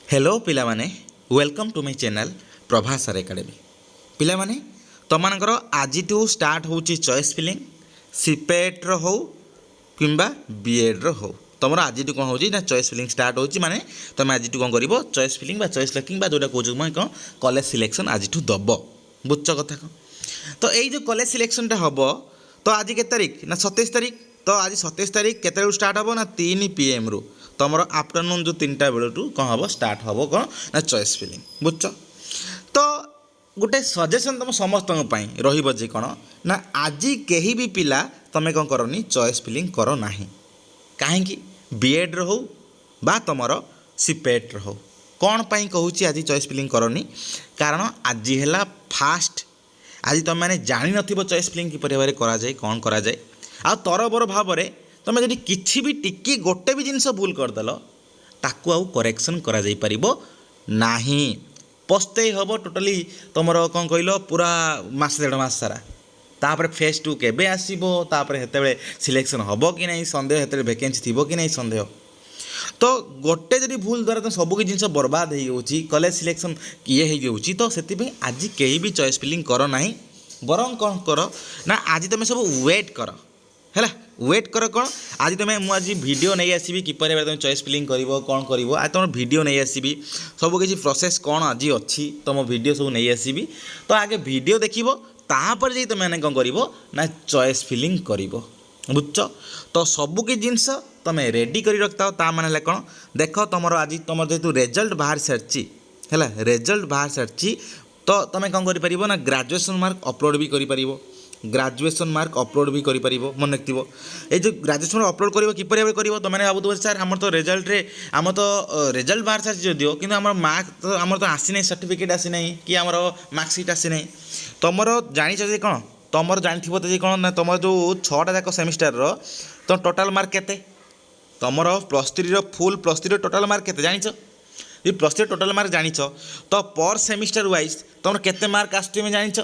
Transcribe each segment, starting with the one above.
Hello पिलामाने welcome to my channel Prabhas sir academy पिलामाने तुमर आज स्टार्ट हो चॉइस फिलिंग सीपेट्र हो किंबा बीएड्र हो तुम आज कौन हो चॉइस फिलिंग स्टार्ट हो माने तुम आज कौन कर चॉइस फिलिंग चॉइस लकिंग जोटा कौन कौन कॉलेज सिलेक्शन आज दब बुझ कथा कौन तो यही जो कॉलेज सिलेक्शन हम तो आज के तारीख ना 27 तारीख तो आज 27 तारीख के स्टार्ट हम ना 3 PM रु तुम आफ्टरनून जो 3टा बेलू कौन हम स्टार्ट हम कौन ना चॉइस फिलिंग बुझ तो गोटे सजेसन तुम समस्त रही कौन ना आज कहीं भी पिला तुम कौन करनी चॉइस फिलिंग कर ना कहीं बीएड्र हो बा तुमर सीपेट्र हो कौन पाई कहूँ आज चॉइस फिलिंग करनी कारण आज है फास्ट आज तुम मैंने जानी न चॉइस फिलिंग किपर भाव कराए कौन कराए आ तरबर भाव में तुम जब किसी भी टिकी गोटे भी जिनस भूल करदेल ताकू आउ करेक्शन करा जाई परिबो नाही पस्ते हम टोटाली तुम कौन कहल पूरा मास 1.5 मास सारा तापर फेज 2 केबे आसीबो तापर हेतेबेले सिलेक्शन हबो कि नहीं संदेह हेतेबेले वैकेंसी थिबो कि नहीं संदेह तो गोटे जदि भूल द्वारा तो सबकि जिनस बर्बाद हो जाऊँगी कॉलेज सिलेक्शन किए हो जाऊँगी तो से आज कहीं भी चॉइस फिलिंग कर ना बरं कौन कर ना आज तुम सब वेट कर है वेट कर कौन आज तुम्हें मुझे वीडियो नहीं आसबि किपर तुम चॉइस फिलिंग कर कौन कर आज तुम वीडियो नहीं आसबि सब किसी प्रोसेस कौन आज अच्छी तुम वीडियो सब नहीं आसबि तो आगे वीडियो देखो तापर जी तुम कौन कर ना चॉइस फिलिंग कर बुझ तो सबकि जिनस तुम रेडी कर रखता ता माने कौन देख तुम आज तुम जेहतु रिजल्ट बाहर सारी है रिजल्ट बाहर सारी तो तुम कौन कर ना ग्रेजुएशन मार्क अपलोड भी कर ग्रेजुएशन मार्क अपलोड भी कर मन रखिए ये जो ग्रेजुएशन अपलोड कर किपर भाव कर तो मैंने भावुव सर आम तो रिजल्ट रे आम तो रिजल्ट बाहर सारी जदिव कि मार्क तो आम तो आसी ना सर्टिफिकेट आसी ना कि आम मार्कसीट आसी ना तुम जाच कौन तुम जानी तो कौन ना तुम जो 6टा जाक सेमिस्टर तुम टोटाल मार्क केते तुम +3 फुल +3 टोटाल मार्क केते जानिछ ये +3 टोटाल मार्क जानिछ तो पर सेमिस्टर वाइज तुम केते मार्क आसुमे जानिछ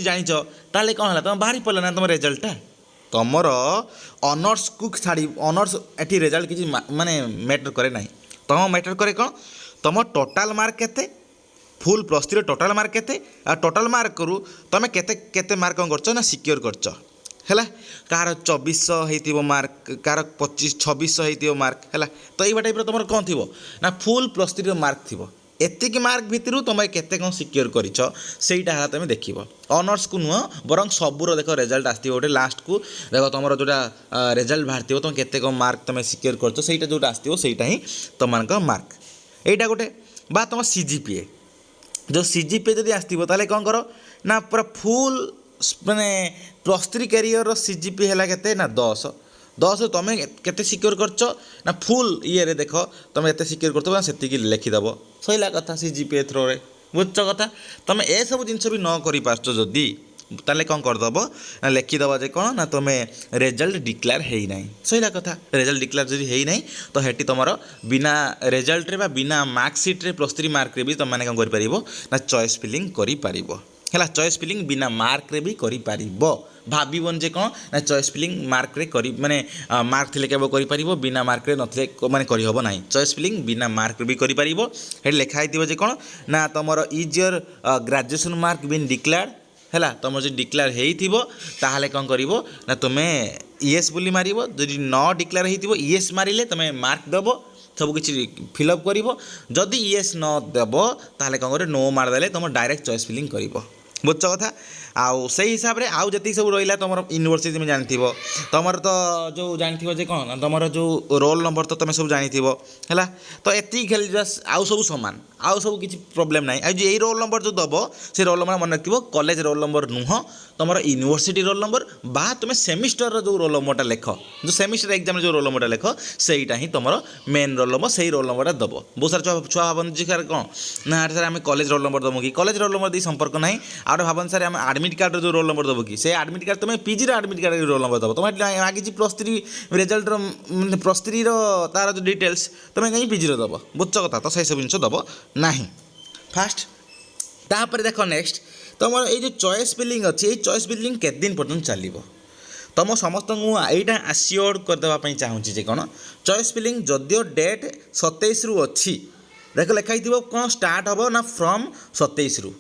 जानिछ ताले कौन है तुम बाहरी पड़े ना तुम रिजल्टा तुमर ऑनर्स को छाड़ी ऑनर्स एटी रिजल्ट किसी माने मैटर करे ना तुम मैटर करे कौन तुम टोटाल मार्क केते फुल +3 टोटाल मार्क केते आ टोटाल मार्क करू तुम केते केते मार्क कौन करछ ना सिक्योर करछ है कार 2400 होइतिबो मार्क कार 2600 होइतिबो मार्क है तो ये टाइप तुम कौन थी ना फुल +3 मार्क थी एतिक मार्क भितर तुम केते कौन सिक्योर करिछ सेटा है तुम देख ऑनर्स को नुह बरं सबूर देख रिजल्ट आसो गोटे लास्ट को देख तुम जोटा रिजल्ट बाहर तुम केते कौन मार्क तुम सिक्योर करछ सेटा जोटा आसो सेटा ही तुम मार्क एटा गोटे बा तुम सीजीपीए जो सीजीपीए जदि आसो ताले कौन कर ना पूरा फुल माने +3 कैरियर सीजीपी है केते ना 10 तुम केते सिक्योर करछ ना फुल ये देख तुम एत सिक्योर करथबो सेतिकी लिखिदेव सैला कथा सीजीपीए थ्रो रे बुझ कथा तुम ए सब जिनस भी न करि पारछ जदि ताले कौन करदेव ना लिखिदेव जे कौन ना तुम रिजल्ट डिक्लेयर है ना सैला कथा रिजल्ट डिक्लेयर जदि है ना तो हेटी तुम बिना रिजल्ट रे बा बिना मार्कसीट रे +3 मार्क रे भी तुम मैंने कौन कर ना चॉइस फिलिंग कर है चॉइस फिलिंग बिना मार्क रे भी कर भावन जे कौन ना चॉइस फिलिंग मार्क रे करी माने मार्क थिले केबो करि परिबो बिना मार्क रे नथिले माने करि हबो नाही चॉइस फिलिंग बिना मार्क रे भी करि परिबो हे लिखा हितिबो जे कौन ना तमरो is your graduation mark been declared हैला तुम जो डिक्लेयर हेइथिबो ताहाले कौन करिवो ना तुमे यस बोली मारिबो जदि न डिक्लेयर हेइथिबो यस मारिले तुमे मार्क देबो सब किसी फिलअप करिवो जदि यस न देबो ताहाले कौन करे नो मार देले तुम डायरेक्ट चॉइस फिलिंग करिवो बुझ कथा आउ से हिसाब से आउ जी सब रहा तुम यूनिवर्सिटी में जानी तुम तो जो जानी कौन तुम जो रोल नंबर तो तुम सब जानी है तो एति खाली जस्ट आउ सब सामान आउ सब किसी प्रोब्लेम ना आज ये रोल नंबर जो दब से रोल नंबर मन रखिए कॉलेज रोल नंबर नुह तुम यूनिवर्सिटी रोल नंबर बा तुम सेमिस्टर जो रोल नंबरटा लेख जो सेमिस्टर एग्जाम जो रोल नंबरटा लेख सहीटा ही तुम मेन रोल नंबर से रोल नंबरटा दब बहुत सारा छुआ भावना सर कौन ना सर आम कॉलेज रोल नंबर दबू कि कॉलेज रोल नंबर दी संपर्क ना आउ भावन सर आम आडमिट कार्ड जो रोल नंबर दब कि से आडमिट कार्ड तुम PG admit card roll number दब तुम मागिची +3 रिजल्ट +3 तार जो डिटेल्स तुम कहीं पीजी दब बुझ कथा तो से सब जिन दब ना फास्ट तापर देख नेक्स्ट तुम ये चॉइस फिलिंग अच्छी ये चॉइस फिलिंग केते दिन पर्यटन चलो तुम समस्त यहाँ आसियोर करदेवाई चाहूँगी जे कौन चॉइस फिलिंग जदियो डेट 27 रु अच्छी देख लिखाई कौन स्टार्ट हम ना फ्रम 27 रु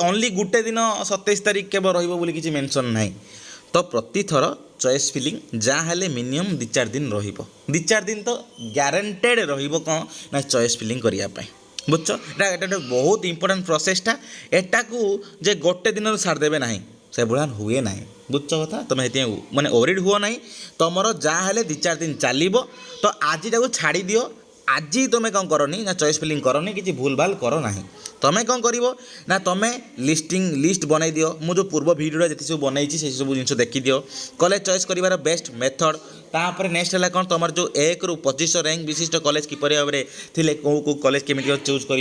ओनली गोटे दिन 27 तारीख केवल रही किसी मेंशन ना तो प्रति थर चॉइस फिलिंग जहाँ मिनिमम 2-4 दिन रही दिन तो ग्यारंटेड रहा ना चॉइस फिलिंग करने बुझ एटा बहुत इंपोर्टेंट प्रोसेसटा एटा को जे गोटे दिन सारदेवे ना से भाया हुए ना बुझ कथा तुम माने ओरिड हुआ ना तुम जहाँ 2-4 दिन चलो तो आज छाड़ी दियो आज तुम्हें कौन करनी ना चॉइस फिलिंग करनी किसी भूल भाल कर ना तुम्हें कौन कर ना तुम्हें लिस्ट बनई दियो मु जो पूर्व भिडियो जिते सब बनई से सब जिन देखी दियो कॉलेज चॉइस कर बेस्ट मेथड तापर नेक्स्ट है कौन तुम जो 1 ରୁ 25 रैंक विशिष्ट कॉलेज किपर भाव में थे कौ कॉलेज केमी चूज कर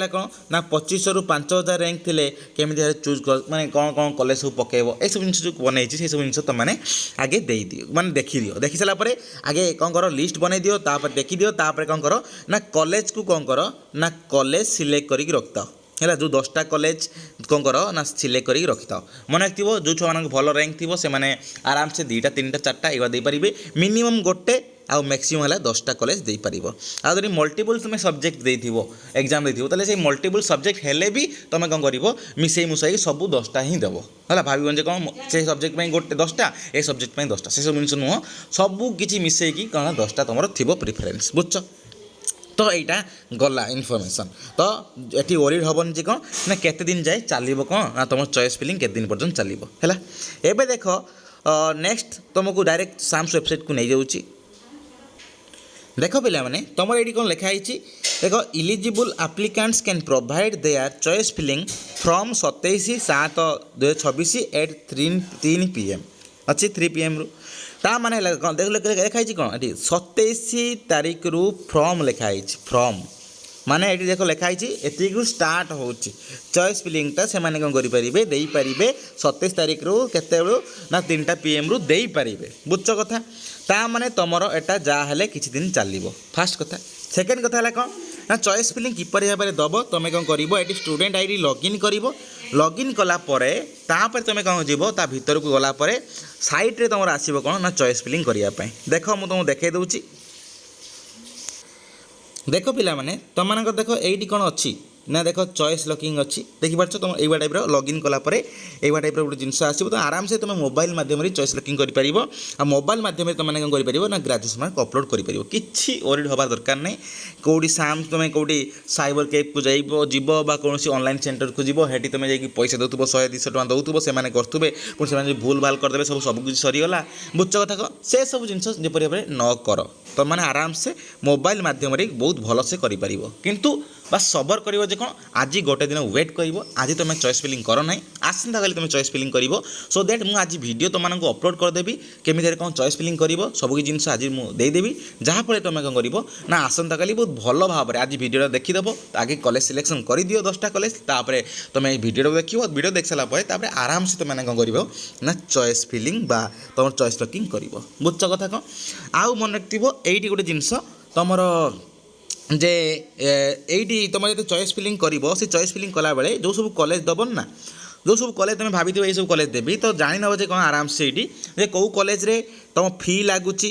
कौन ना 25 ରୁ 5000 रैंक थे केमी चूज माने कौन कौन कॉलेज सब पकेब ये सब जिन जो बनई से सब जिन तुमने आगे दे दियो माने देखी दियो देखी सारापर आगे कौन कर लिस्ट बनई दियो तापर देखी दियो तापर कौन कर ना कॉलेज को कौन कर ना कॉलेज सिलेक्ट करके रखता है जो 10टा कॉलेज कौन कर ना सिलेक्ट करके रखी था मन रखिथो जो छुआ मान भल रैंक थी से आराम से 2टा 3टा 4टा एगुआ देपारे मिनिमम गोटे आउ मैक्सिमम है 10टा कॉलेज दे पार आदि मल्टीपल तुम सब्जेक्ट देथिबो एग्जाम देथिबो ताले से मल्टीपल सब्जेक्ट हेले भी तुम कौन कर मिसई मुसाई सब 10टा ही देव है भाव जे कौन से सब्जेक्ट में गोटे 10टा ए सब्जेक्ट में 10टा से सब जिन नुह सब किसी मिसईकी कौन 10टा तुम थी प्रिफरेन्स बुझ तो यहाँ गला इनफर्मेशन तो ये ओरिड हेन जी कौन ना केते दिन जाए चलो कौन ना तुम चॉइस फिलिंग केते दिन पर्यटन चलो है एबे देख नेक्स्ट तुमको डायरेक्ट साम्स वेबसाइट को नहीं जाऊँगी देख पे मैंने तुम ये कौन लिखाई देख eligible applicants can provide their choice filling from 27/7/2026 at 3 PM अच्छी 3 PM रु ता माने कौन देख लिखाई कौन ये 27 तारीख रु फ्रॉम लिखाई फ्रॉम माने ये देख लिखाई एतिक स्टार्ट हो चॉइस फिलिंगटा से माने कौन करें दे पारे 27 तारीख रु केते ना 3टा PM रु दे पारे बुझ कथा ता माने तुमर एटा जहाँ किसी दिन चलो फास्ट कथा सेकेंड कथा है कौन ना चॉइस फिलिंग किपर भाव में दब तुम कौन कर ये स्टूडेंट आईडी लॉगिन कर लॉगिन कलापर तापर तुम कौन जीव ता भीतर को गलापर साइट रे तुम आसो कौन ना चॉइस फिलिंग करने देख मुझे तुमको देखा दूँ देख पिला माने तुम देख ये कौन अच्छी ना देख चॉइस लॉकिंग अच्छी देखिपार तुम ये टाइप लॉगिन कलापर ये टाइप गोटे जिनस आसो तो आराम से तुम मोबाइल माध्यम चॉइस लॉकिंग कर मोबाइल माध्यम तुमने कौन कर ना ग्रेजुएशन मार्क अपलोड कर किसी ओरिड हबार दरकार नहीं कौटी साम तुम कौटी साइबर कैफ को जीव कौन ऑनलाइन सेंटर को जीव हेटी तुम जाकि पैसा दौथुब 100-200 टका दौथुब से करेंगे पुणी से भूल भाल करदे सब कुछ सरीगला बुझ कथा कह से सब जिन जपरी भाव न कर तुम मैंने आराम से मोबाइल माध्यम बहुत भल से किंतु बस सबर कर कौन आज गोटे दिन वेट कर आज तुम चॉइस फिलिंग कर ना आसंता कल तुम चॉइस फिलिंग कर सो दैट मुझे आज वीडियो तुमको अपलोड करदेवी केमी कौन चॉइस फिलिंग कर सबकि जिन आज मुझेदेवी जहाँफल तुम कौन कर ना आसंता कल बहुत भल भाव में आज वीडियो देखीदेव आगे कॉलेज सिलेक्शन कर दियो 10टा कॉलेज तापर तुम वीडियो देख वीडियो देख सारापर आराम से तुमने कौन कर ना चॉइस फिलिंग बा तुम चॉइस लॉकिंग कर बुझ कथा कौन आउ मन रखिथो ये गोटे जिनस तुमर जे ये तुम जो चॉइस फिलिंग कर चॉइस फिलिंग कला बेले जो सब कॉलेज दबन ना जो सब कॉलेज तुम भाभी ये सब कॉलेज देवी तो जानी नब कौन आराम से ये कौ कॉलेज रे तुम फी लगुच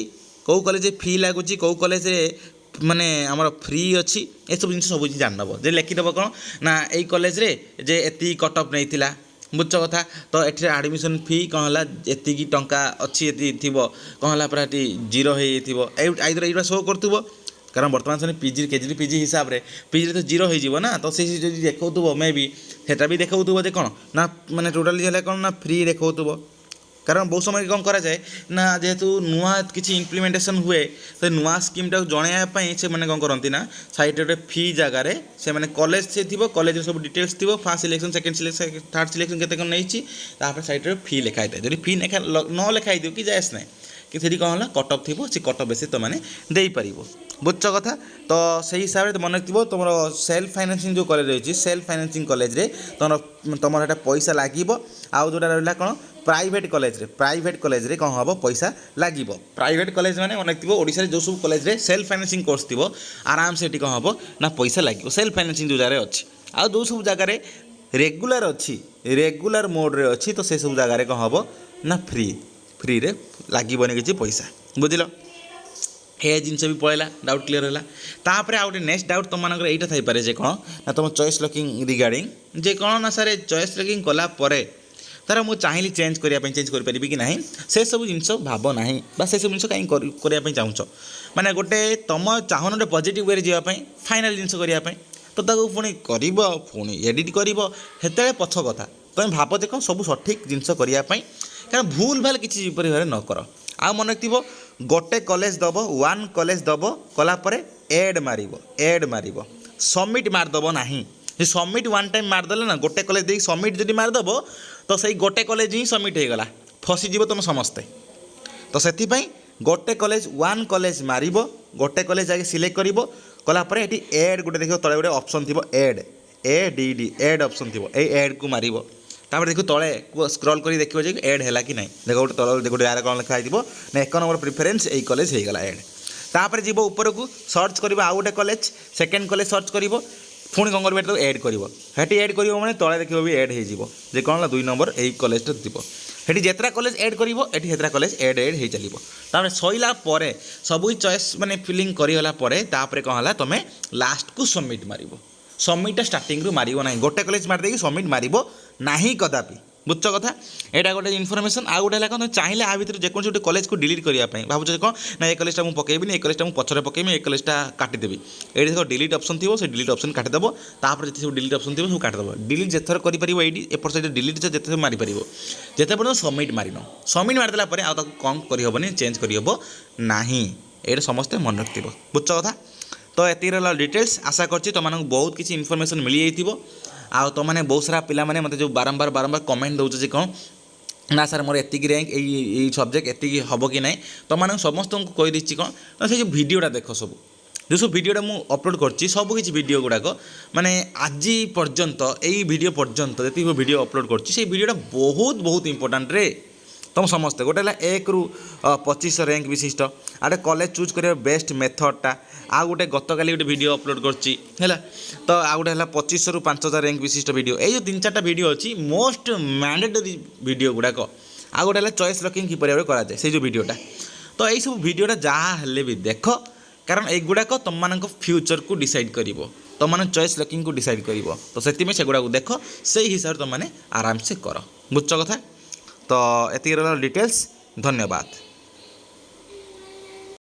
कौ कॉलेज फी लगुच कौ कॉलेज माने आमर फ्री अच्छी ये सब जिन सब जान नब जे लिखिदेव कौन ना यही कॉलेज रे जे एति कट अफ नहीं थिला बुझ कथा तो ये आडमिशन फी कौन है एति टंका अच्छी ये थी कौन है पूरा जीरो होइथाइदर ये शो कर कारण बर्तमान समय पीजी केजी पीजी हिसाब रे पीजी तो जीरो हो ना तो से देखो मे बी सेटा भी देखो जे कौन ना माने टोटाली कौन ना फ्री देखो कारण बहुत समय कौन करा जाए ना जेहेतु नुआ किसी इम्प्लीमेंटेशन हुए तो नुआ स्कीम टाक जनवाई से मैंने कौन करती ना साइट गोटे फी जगार से मैंने कॉलेज से थी कॉलेज सब डिटेल्स थी first selection second selection third selection केते कौन नहीं साइट फी लिखाई था जब फी न लिखाई दियो कि जायस ना कि थी कौन है कट अफ थी से कट अफ बेस तुमने देपर बुझ कथा तो सही हिसाब से मन रखिथो तुम सेल्फ फाइनेंसिंग जो कॉलेज रही सेल्फ फाइनेंसिंग कॉलेज रे तुम पैसा लगे आउ जोटा रहा कौन प्राइवेट कॉलेज रे कौन हम पैसा लगे प्राइवेट कॉलेज मैंने मन रखिथो ओडिशा जो सब कॉलेज रे सेल्फ फाइनेंसिंग कोर्स थी आराम से कौन हम ना पैसा लगे सेल्फ फाइनेंसिंग जो जगह अच्छी आ जो सब जगह रेगुलर अच्छी रेगुलर मोड रे अच्छी तो से सब जगह कौन हम ना फ्री रे लगभग किसी पैसा बुझल ए जिनस भी पड़ेगा डाउट क्लीयर है तापर आउ गए नेक्स्ट डाउट तुम मानक यहाँ थी पारे जे कौन ना तुम चॉइस लॉकिंग रिगार्डिंग जे कौन ना सारे चॉइस लॉकिंग कला तार मुझे चाहिए चेंज करने चेंज करें कि ना से सब जिन भाव ना से सब जिन कहीं चाहूँ माने गोटे तुम चाहन गोटे पॉजिटिव वे जावाई फाइनाल जिन करने तो ताको पुणी कर एडिट करते पछ कथा तुम भाव देख सब सठिक जिन करने कारण भूल भाल किसी भाव न कर आ मन रखिथ गोटे कॉलेज दब वन कॉलेज दब कलापर एड मार सबमिट मारदेव ना सबमिट वन टाइम मारदेले ना गोटे कॉलेज दे सबमिट जब मारदेव तो सही गोटे कॉलेज ही सबमिट हो गला फसीज तुम समस्ते तो से गोटे कॉलेज वन कॉलेज मार गोटे कॉलेज आगे सिलेक्ट कर कलापर ये एड गोटे देख तले गोटे ऑप्शन थी एड ADD एड ऑप्शन थी ये एड को मार तापर देखो तले स्क्रॉल कर देखो जे एड है कि नहीं देख गोटे तल गोटे यार कौन लिखाई ना 1 नंबर प्रिफरेंस यही कॉलेज हो गला एड तापर जीव ऊपर को सर्च कर आउ गोटे कॉलेज सेकेंड कॉलेज सर्च कर पुणी कौन कर एड कर एड कर मैंने तले देखो भी एड हो कौन 2 नंबर यही कॉलेज थी जेतरा कॉलेज एड कर कॉलेज एड हो चलो तापर सैला सब चॉइस माने फिलिंग करगला कौन है तुम लास्ट को सबमिट मार सबमिट स्टार्टिंग रू मार ना गोटे कॉलेज मारदे सबमिट मार ना कदापि बुझ कथा यहाँ गोटे इनफर्मेशन आउ गोटे कौन चाहिए आ भर जेको गोटे कॉलेज को डिलीट करने भावुँ कौन ना ये कॉलेज मुझे पकेबी ये कॉलेज मुझे पछरे पकेबी ये कॉलेज काटिदेवी ये देखो डिलीट ऑप्शन थी से डिलीट ऑप्शन काटिदेव तापर जो डिलीट ऑप्शन थी सब काटिदेव डिलीट जेथर कर एपट साइड डिलीट जिते मारिपर जिते पर्यटन सबमिट मारिन सबमिट मारिदेला कौन करहबनी चेंज करहब ना ये समस्ते मन रखिथ बुझ कथा तो ये डिटेल्स आशा कर तुम बहुत किसी इनफर्मेशन मिल जाइए आ तो मैंने बहुत सारा पिला माने मते जो बारंबार कमेंट दौचे कौन ना सर मोर एतिक रैंक ये सब्जेक्ट एतिक हम कि ना तो मैंने समस्त को कहीदी कौन ना से भिडियोटा देख सब जो सब भिडियोटा मुझे अपलोड कर सब किसी भिडियो गुड़ाक माने आज पर्यंत यही भिडियो पर्यंत जी भिडियो अपलोड कर भिडियोटा बहुत बहुत इंपोर्टाट रे तुम समस्ते गोटे 1 ରୁ 25 रैंक विशिष्ट आटे कॉलेज चूज कर बेस्ट मेथडटा आ गोटे गतकाली गोटे वीडियो अपलोड करला तो आ गोटे 25 ରୁ 5000 रैंक विशिष्ट वीडियो ये 3-4टा वीडियो अच्छी मोस्ट मैंडेटरी वीडियो गुड़ाक आ गोटे चॉइस लॉकिंग किपर कराए से जो वीडियोटा तो यही सब वीडियोटा जहाँ हेल्ले भी देख कारण युड़ाक तुम मान फ्यूचर को डिसाइड कर तुम मैंने चॉइस लॉकिंग को डिसाइड कर तो से गुड़ा देख से हिसाब से तुम आराम से कर बुझ कथा तो ये डिटेल्स धन्यवाद।